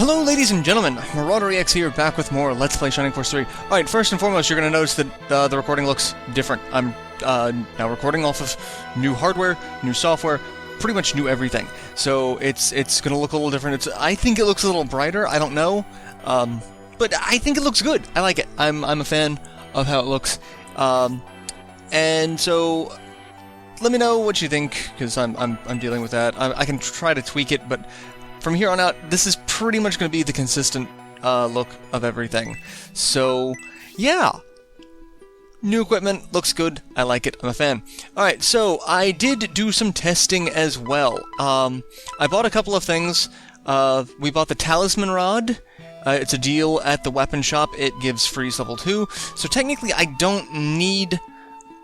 Hello ladies and gentlemen, MarauderEX here, back with more Let's Play Shining Force 3. Alright, first and foremost, you're going to notice that the recording looks different. I'm now recording off of new hardware, new software, pretty much new everything. So it's going to look a little different. I think it looks a little brighter, I don't know. But I think it looks good. I like it. I'm a fan of how it looks. And so let me know what you think, because I'm dealing with that. I can try to tweak it, but from here on out, this is pretty much going to be the consistent look of everything. So, yeah. New equipment, looks good, I like it, I'm a fan. Alright, so I did do some testing as well. I bought a couple of things. We bought the Talisman Rod. It's a deal at the weapon shop. It gives freeze level 2. So technically I don't need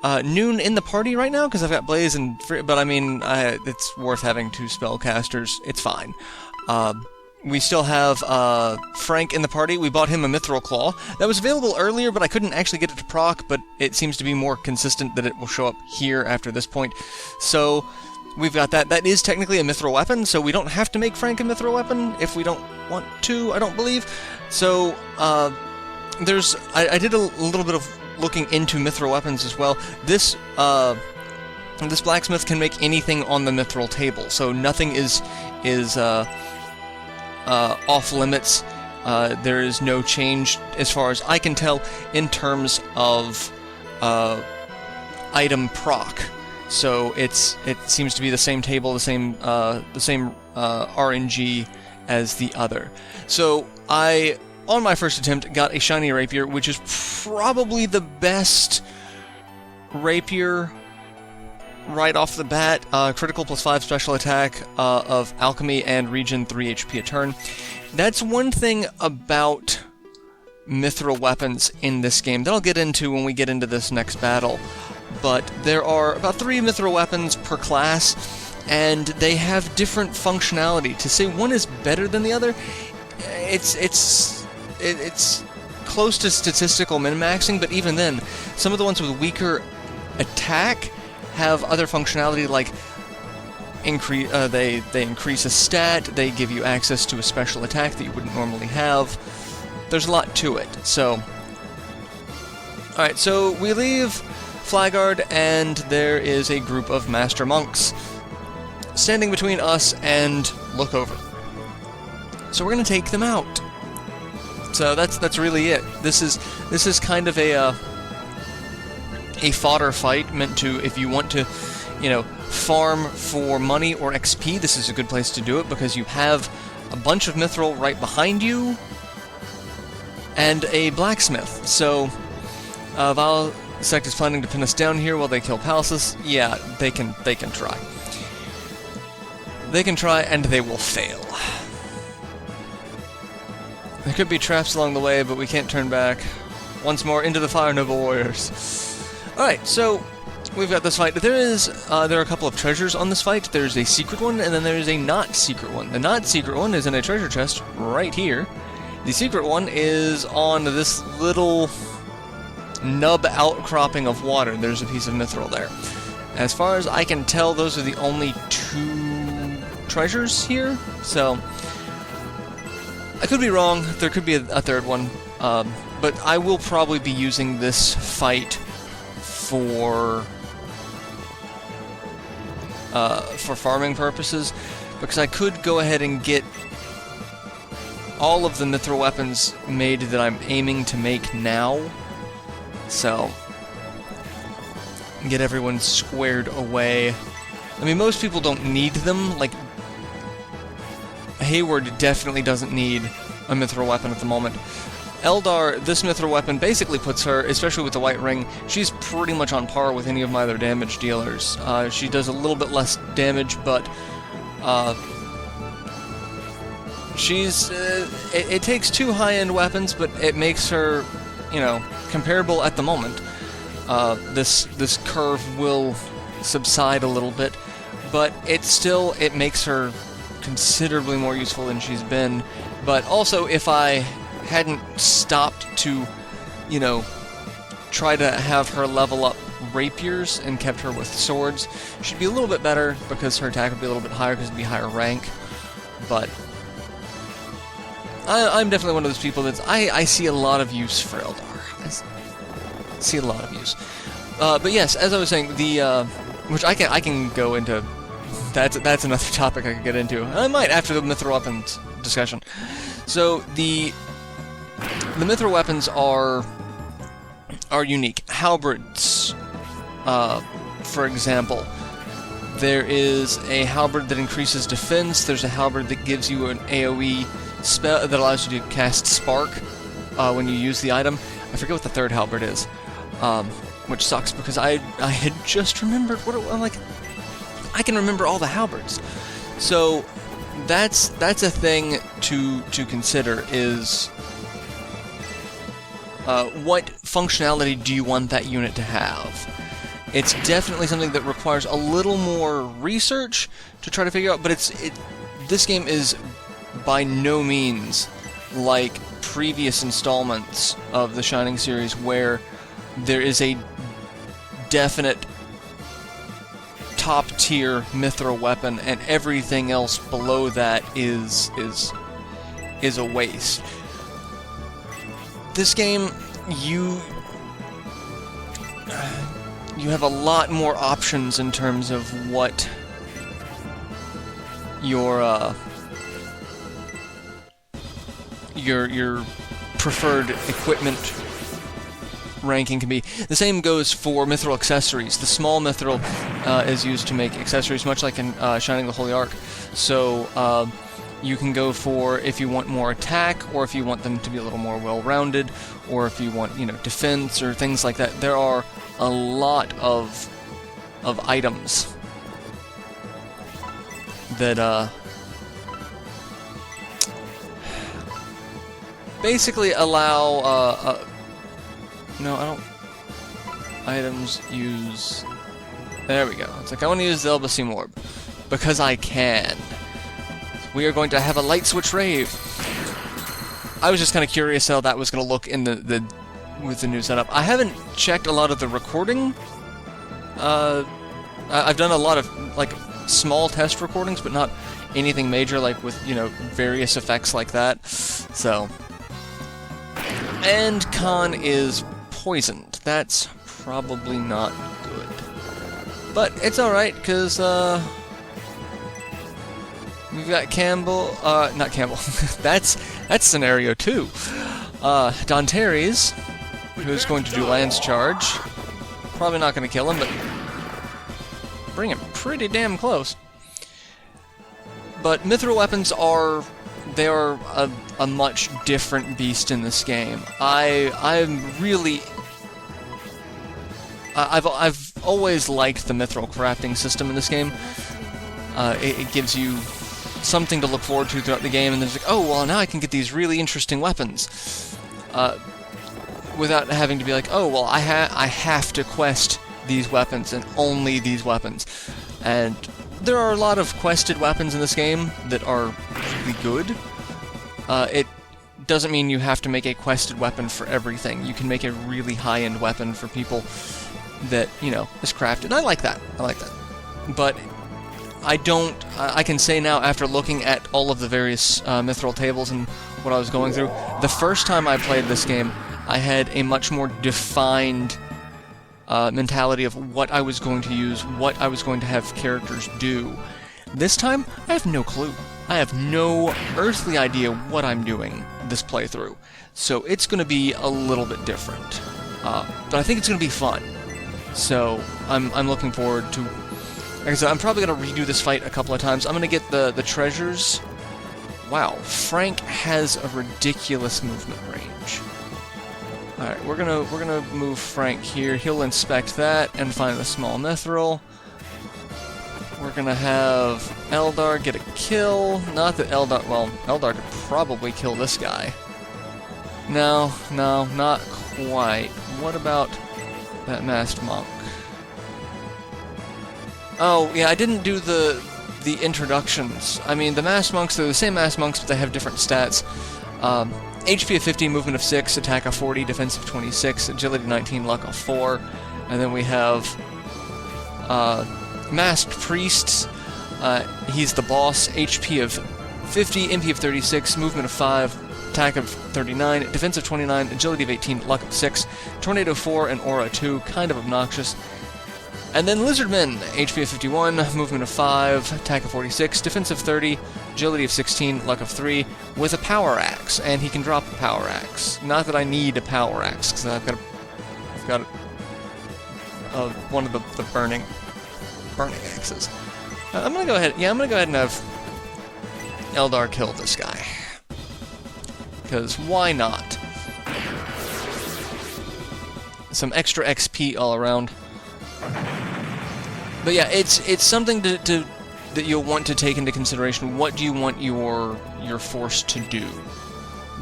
Noon in the party right now, because I've got Blaze and but I mean, it's worth having 2 spellcasters. It's fine. We still have Frank in the party. We bought him a Mithril Claw. That was available earlier, but I couldn't actually get it to proc, but it seems to be more consistent that it will show up here after this point. So we've got that. That is technically a Mithril weapon, so we don't have to make Frank a Mithril weapon if we don't want to, I don't believe. So I did a little bit of looking into Mithril weapons as well. This blacksmith can make anything on the Mithril table, so nothing is off limits. There is no change, as far as I can tell, in terms of item proc. So it seems to be the same table, the same RNG as the other. So I, on my first attempt, got a shiny rapier, which is probably the best rapier right off the bat. Critical +5 special attack of alchemy and regen 3 HP a turn. That's one thing about Mithril weapons in this game that I'll get into when we get into this next battle. But there are about 3 Mithril weapons per class, and they have different functionality. To say one is better than the other, it's close to statistical min-maxing, but even then, some of the ones with weaker attack have other functionality, like they increase a stat, they give you access to a special attack that you wouldn't normally have. There's a lot to it. So, alright, so we leave Flagard, and there is a group of Master Monks standing between us and look over. So we're gonna take them out. So that's really it. This is kind of a fodder fight, meant to, if you want to, farm for money or XP, this is a good place to do it, because you have a bunch of Mithril right behind you, and a blacksmith. So, Valsect is planning to pin us down here while they kill palsis. Yeah, they can try. They can try, and they will fail. There could be traps along the way, but we can't turn back. Once more, into the fire, noble warriors. Alright, so we've got this fight. There are a couple of treasures on this fight. There's a secret one, and then there's a not secret one. The not secret one is in a treasure chest right here. The secret one is on this little nub outcropping of water. There's a piece of Mithril there. As far as I can tell, those are the only 2 treasures here, so I could be wrong. There could be a third one, but I will probably be using this fight for farming purposes, because I could go ahead and get all of the Mithril weapons made that I'm aiming to make now, so get everyone squared away. I mean, most people don't need them. Like, Hayward definitely doesn't need a Mithril weapon at the moment. Eldar, this Mithril weapon basically puts her, especially with the white ring, she's pretty much on par with any of my other damage dealers. She does a little bit less damage, but it takes 2 high-end weapons, but it makes her, comparable at the moment. This curve will subside a little bit, but it makes her considerably more useful than she's been. But also, if I hadn't stopped to, try to have her level up rapiers and kept her with swords, she'd be a little bit better, because her attack would be a little bit higher, because it'd be higher rank. But I'm definitely one of those people that I see a lot of use for Eldar. I see a lot of use. But yes, as I was saying, the which I can go into. That's another topic I could get into. I might after the Mithril weapons discussion. So the Mithril weapons are unique. Halberds, for example. There is a halberd that increases defense. There's a halberd that gives you an AoE spell that allows you to cast Spark when you use the item. I forget what the third halberd is, which sucks because I had just remembered what I'm like. I can remember all the halberds, so that's a thing to consider. Is what functionality do you want that unit to have? It's definitely something that requires a little more research to try to figure out, but this game is by no means like previous installments of the Shining series where there is a definite top-tier Mithril weapon and everything else below that is a waste. This game, you have a lot more options in terms of what your preferred equipment ranking can be. The same goes for Mithril accessories. The small Mithril is used to make accessories, much like in Shining the Holy Ark. So you can go for if you want more attack, or if you want them to be a little more well-rounded, or if you want, defense or things like that. There are a lot of items that basically allow no, I don't. Items use. There we go. It's like I want to use the Elbasim Orb because I can. We are going to have a light switch rave. I was just kind of curious how that was going to look in with the new setup. I haven't checked a lot of the recording. I've done a lot of like small test recordings, but not anything major, like with various effects like that. So, and Khan is poisoned. That's probably not good. But it's alright, because, we've got Campbell, not Campbell, that's Scenario 2. Dantares, who's going to do Lance Charge. Probably not going to kill him, but bring him pretty damn close. But Mithril weapons are a much different beast in this game. I've always liked the Mithril crafting system in this game. It gives you something to look forward to throughout the game, and there's like, oh, well, now I can get these really interesting weapons. Without having to be like, oh, well, I have to quest these weapons, and only these weapons. And there are a lot of quested weapons in this game that are really good. It doesn't mean you have to make a quested weapon for everything. You can make a really high-end weapon for people that, is crafted. And I like that. But I can say now, after looking at all of the various Mithril tables and what I was going through, the first time I played this game, I had a much more defined mentality of what I was going to use, what I was going to have characters do. This time, I have no clue. I have no earthly idea what I'm doing this playthrough. So it's going to be a little bit different. But I think it's going to be fun. So I'm looking forward to... Like I said, I'm probably going to redo this fight a couple of times. I'm going to get the treasures. Wow, Frank has a ridiculous movement range. Alright, we're gonna move Frank here. He'll inspect that and find the small Mithril. We're gonna have Eldar get a kill. Not that Eldar... Well, Eldar could probably kill this guy. No, not quite. What about that masked monk? Oh, yeah, I didn't do the introductions. I mean, the masked monks, they're the same masked monks, but they have different stats. HP of 50, movement of 6, attack of 40, defense of 26, agility 19, luck of 4. And then we have masked priests. He's the boss. HP of 50, MP of 36, movement of 5, attack of 39, defense of 29, agility of 18, luck of 6, tornado 4, and aura 2, kind of obnoxious. And then Lizardmen, HP of 51, movement of 5, attack of 46, defense of 30, agility of 16, luck of 3, with a power axe, and he can drop a power axe. Not that I need a power axe, because I've got one of the burning axes. I'm gonna go ahead and have Eldar kill this guy, because why not? Some extra XP all around. But yeah, it's something that you'll want to take into consideration. What do you want your force to do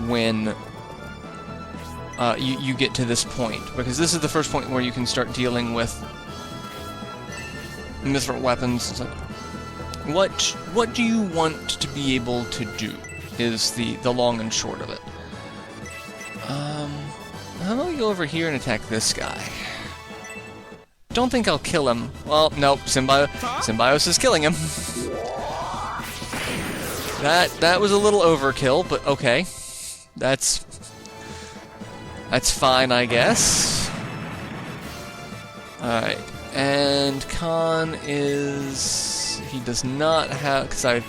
when you get to this point? Because this is the first point where you can start dealing with mithril weapons. It's like, what do you want to be able to do is the long and short of it. How about we go over here and attack this guy? Don't think I'll kill him. Well, nope, Symbiosis is killing him. That was a little overkill, but okay. That's fine, I guess. Alright, and Khan is... he does not have... because I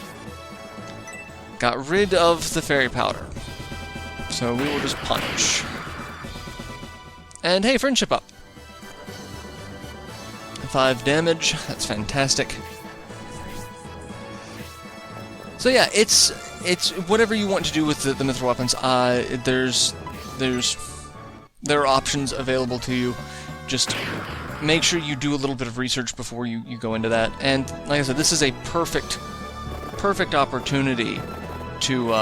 got rid of the fairy powder. So we will just punch. And hey, friendship up. 5 damage, that's fantastic. So yeah, it's whatever you want to do with the mithril weapons. There are options available to you. Just make sure you do a little bit of research before you go into that. And like I said, this is a perfect opportunity to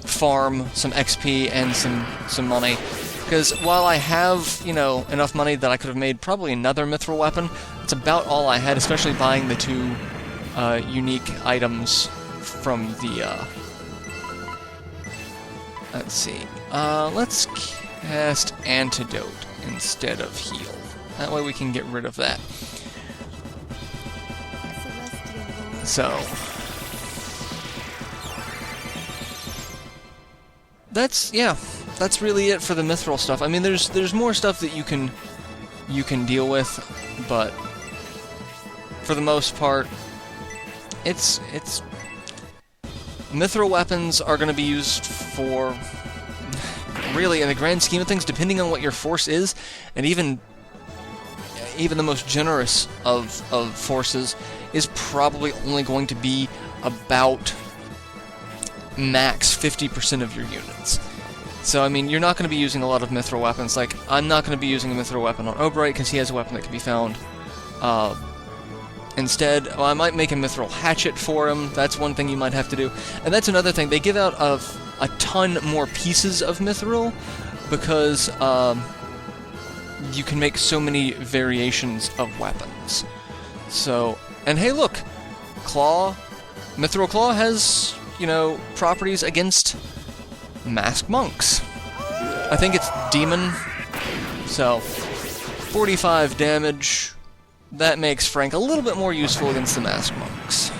farm some XP and some money. Because while I have, you know, enough money that I could have made probably another mithril weapon, it's about all I had, especially buying the 2 unique items from the, let's see. Let's cast Antidote instead of Heal. That way we can get rid of that. So... that's really it for the mithril stuff. I mean, there's more stuff that you can deal with, but for the most part, it's mithril weapons are going to be used for, really, in the grand scheme of things, depending on what your force is, and even the most generous of forces is probably only going to be about max 50% of your units. So, I mean, you're not going to be using a lot of mithril weapons. Like, I'm not going to be using a mithril weapon on Oberite, because he has a weapon that can be found. Instead, well, I might make a mithril hatchet for him. That's one thing you might have to do. And that's another thing. They give out a ton more pieces of mithril, because you can make so many variations of weapons. So, and hey, look! Mithril Claw has... you know, properties against masked monks. I think it's demon. So, 45 damage. That makes Frank a little bit more useful against the masked monks.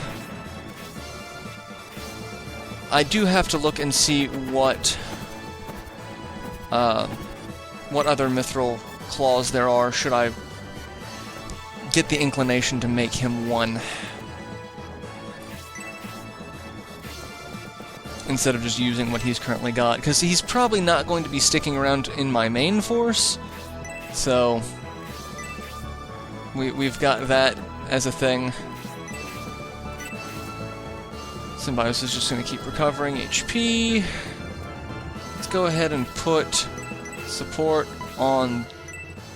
I do have to look and see what other mithril claws there are, should I get the inclination to make him one. Instead of just using what he's currently got, because he's probably not going to be sticking around in my main force, so we've got that as a thing. Symbiosis is just going to keep recovering HP. Let's go ahead and put support on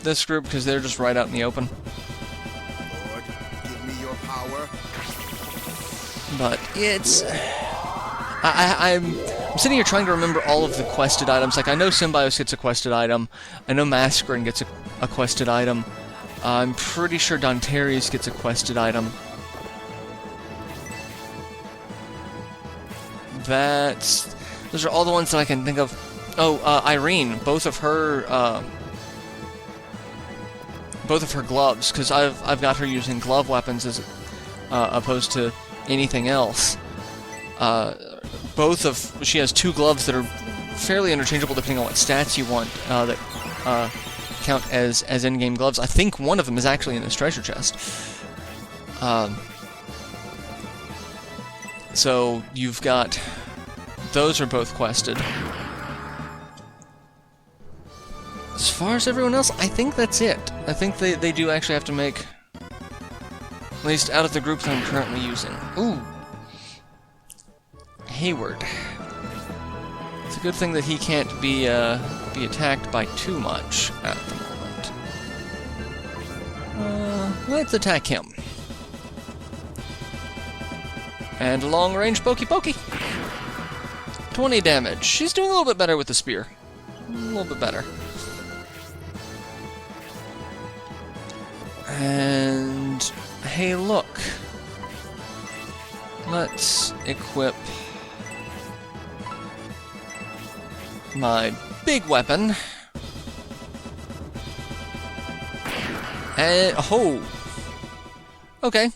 this group, because they're just right out in the open. Lord, give me your power. But it's... I'm sitting here trying to remember all of the quested items. Like, I know Symbiosis gets a quested item. I know Mascarin gets a quested item. I'm pretty sure Dontaries gets a quested item. Those are all the ones that I can think of. Oh, Irene, both of her gloves, because I've got her using glove weapons as opposed to anything else. she has 2 gloves that are fairly interchangeable depending on what stats you want that count as in-game gloves. I think one of them is actually in this treasure chest. So you've got... Those are both quested. As far as everyone else, I think that's it. I think they do actually have to make... At least out of the group that I'm currently using. Ooh! Hayward. It's a good thing that he can't be attacked by too much at the moment. Let's attack him. And long-range pokey. 20 damage. She's doing a little bit better with the spear. A little bit better. And... hey, look. Let's equip my big weapon. And... oh! Okay.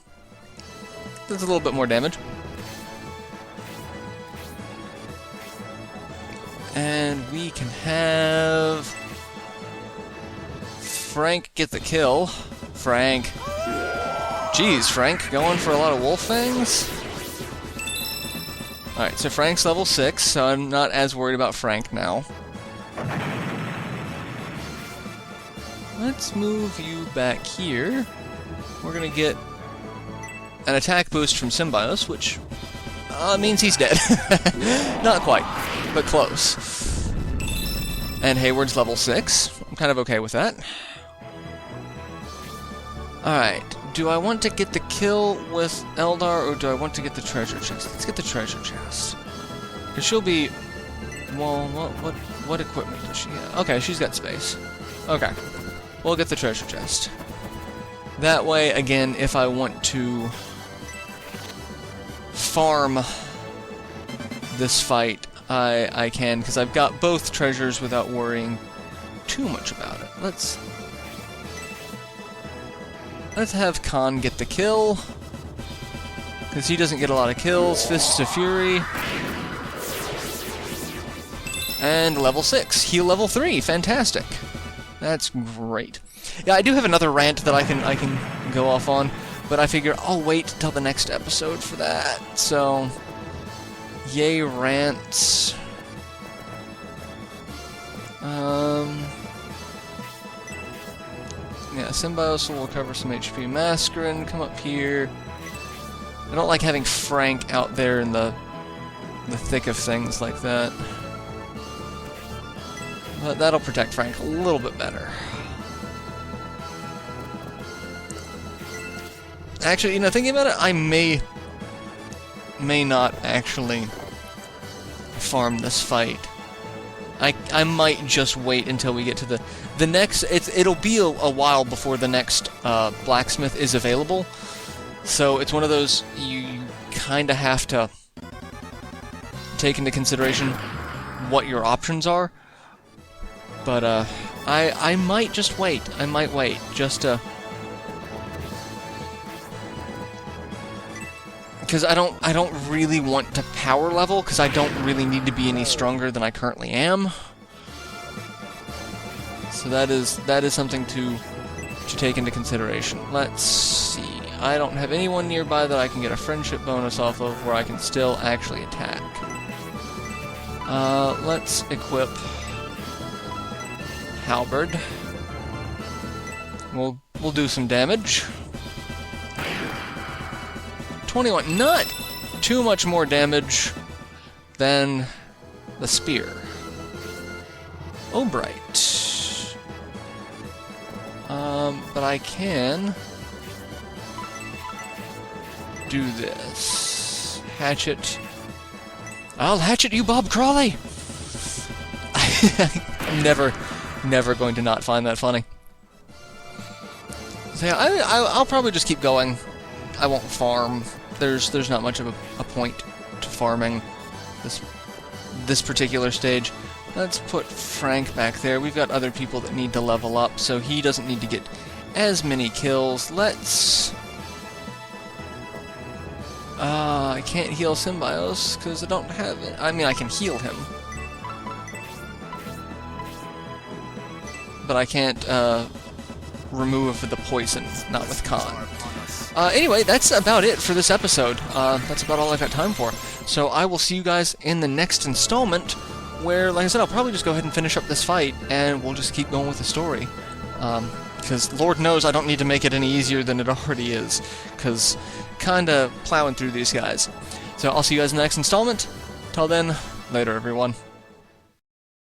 That's a little bit more damage. And we can have... Frank get the kill. Frank. Jeez, Frank, going for a lot of wolf fangs? Alright, so Frank's level 6, so I'm not as worried about Frank now. Let's move you back here. We're gonna get an attack boost from Symbios, which means he's dead. Not quite, but close. And Hayward's level 6. I'm kind of okay with that. Alright, do I want to get the kill with Eldar, or do I want to get the treasure chest? Let's get the treasure chest. Because she'll be... well, what equipment does she have? Okay, she's got space. Okay, we'll get the treasure chest. That way, again, if I want to farm this fight, I can, because I've got both treasures without worrying too much about it. Let's have Khan get the kill, because he doesn't get a lot of kills. Fists of Fury. And level 6. Heal level 3. Fantastic. That's great. Yeah, I do have another rant that I can go off on, but I figure I'll wait till the next episode for that. So, yay rants. Yeah, Symbios will recover some HP. Mascarin, come up here. I don't like having Frank out there in the thick of things like that. But that'll protect Frank a little bit better. Actually, you know, thinking about it, I may not actually farm this fight. I might just wait until we get to the next... It'll be a while before the next blacksmith is available. So it's one of those you kind of have to take into consideration what your options are. But I might just wait. I might wait just to... because I don't really want to power level, because I don't really need to be any stronger than I currently am. So that is something to take into consideration. Let's see. I don't have anyone nearby that I can get a friendship bonus off of where I can still actually attack. Let's equip Halberd. We'll do some damage. 21, not too much more damage than the spear. Oh, bright. But I can do this. Hatchet. I'll hatchet you, Bob Crawley! I'm never going to not find that funny. So yeah, I'll probably just keep going. I won't farm. There's not much of a point to farming this particular stage. Let's put Frank back there. We've got other people that need to level up, so he doesn't need to get as many kills. Let's... I can't heal Symbios because I don't have it. I mean, I can heal him. But I can't remove the poison, not with Khan. Anyway, that's about it for this episode. That's about all I've got time for. So I will see you guys in the next installment, where, like I said, I'll probably just go ahead and finish up this fight, and we'll just keep going with the story. Because Lord knows I don't need to make it any easier than it already is, because kinda plowing through these guys. So I'll see you guys in the next installment. Till then, later everyone.